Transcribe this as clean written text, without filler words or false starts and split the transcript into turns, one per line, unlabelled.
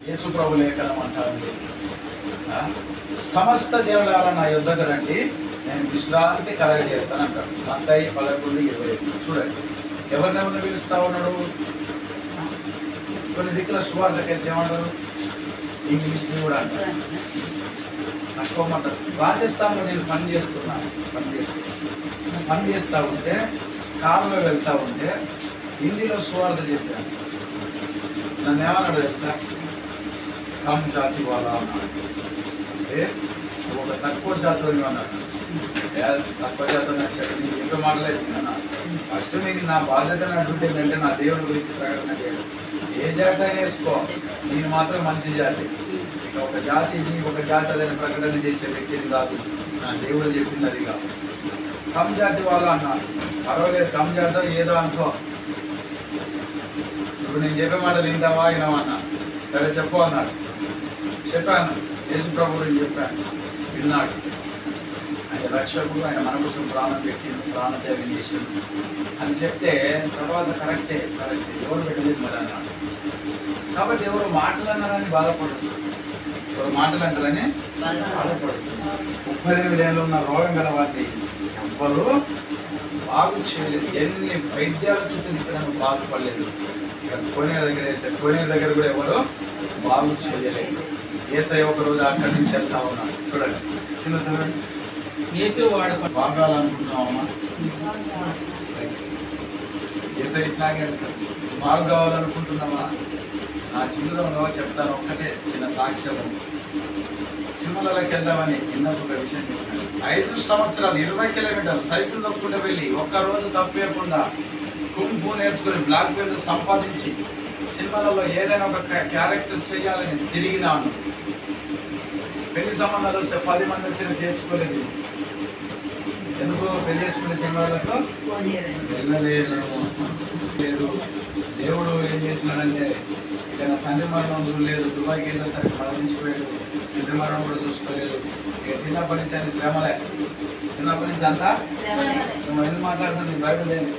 యేసు ప్రభు లేఖనం అంటారు, సమస్త జీవనాల నా యుద్ధకు రండి, నేను విశ్రాంతి కలగజేస్తాను అంటాడు. మత్తయి 11:25. చూడండి, ఎవరినెవరిని పిలుస్తా ఉన్నాడు. కొన్ని దిక్కుల సువార్తకైతే ఏమంటారు, ఇంగ్లీష్ని కూడా అంటారు. నక్కోమంటారు. రాజస్థాన్లో నేను పని చేస్తూ ఉంటే కారులో వెళ్తూ ఉంటే హిందీలో సువార్త చెప్పాను. నన్ను ఏమన్నాడు తెలుసా, కమ్ జాతి వాళ్ళ అన్నాడు. అంటే ఒక తక్కువ జాతి అన్నాడు. తక్కువ జాతి వచ్చాడు, నీకు ఇంకో మాటలేదు అన్నా. ఫస్ట్ నీకు నా బాధ్యత అడుగుతుందంటే నా దేవుడి గురించి ప్రకటన చేయడం. ఏ జాతి అయినా వేసుకో, నేను మాత్రం మనిషి జాతి. ఇక ఒక జాతి ఒక జాతి అదని ప్రకటన చేసే వ్యక్తిని కాదు, నా దేవుడు చెప్పింది కాదు. కమ్ జాతి వాళ్ళు అన్నాడు. పర్వాలేదు, కమ్ జాతో ఏదో అనుకో, ఇప్పుడు నేను చెప్పే మాటలు వింటావా వినవన్నా, సరే చెప్పు అన్నాడు. చెప్పాను, యేసు ప్రభు గురించి చెప్పాను, విన్నాడు. ఆయన రక్షకుడు, ఆయన మన కోసం ప్రాణం పెట్టిండు, ప్రాణత్యాగం చేసిండు అని చెప్తే తర్వాత కరెక్టే ఎవరు పెట్టలేదు మరి అన్నాడు. కాబట్టి ఎవరు మాటలు అన్నారని బాధపడదు, ఎవరు మాటలు అంటారని బాధపడదు. 38 ఏళ్ళు ఉన్న రోగం గల వారిని ఎవ్వరు బాగు చేయలేదు. ఎన్ని వైద్యాల చుట్టూ తిప్పడానికి బాగుపడలేదు. ఇక కోనేరు దగ్గర వేస్తే కోనేరు దగ్గర కూడా ఎవరు బాగు చేయలేదు. యేసయ్య ఒక రోజు అక్కడి నుంచి వెళ్తా ఉన్నాడు. చూడండి, కింద చదవండి.
యేసు వాడు
బాగాలనుకుంటున్నామా? యేసయ్య ఇట్లాగే బాగు కావాలనుకుంటున్నావా? నా జీవితంలో చెప్తాను, ఒక్కటే చిన్న సాక్ష్యము. సినిమాలకి వెళ్దామని నిన్నకు ఒక విషయం చెప్పాను. 5 సంవత్సరాలు 20 కిలోమీటర్లు సైకిల్ తొక్కుంటూ వెళ్ళి ఒక్కరోజు తప్పేయకుండా కుంఫు నేర్చుకుని బ్లాక్ బెల్ట్ సంపాదించి సినిమాలలో ఏదైనా ఒక క్యారెక్టర్ చేయాలని తిరిగినాను. పెళ్లి సంబంధాలు వస్తే 10 మంది వచ్చిన చేసుకోలేదు. ఎందుకు పెళ్లి చేసుకునే సినిమాలకు వెళ్ళలేదు. దేవుడు ఏం చేసినాడంటే, ఇక నా తండ్రి మరణం చూడలేదు, దుబాయ్కి వెళ్ళేసరికి మరణించిపోయాడు, తండ్రి మరణం కూడా చూసుకోలేదు. ఇక చిన్నప్పటి నుంచి అని శ్రమలే, చిన్నప్పటి నుంచి అంతా నువ్వు ఎందుకు మాట్లాడుతుంది బైబిల్ లేదు.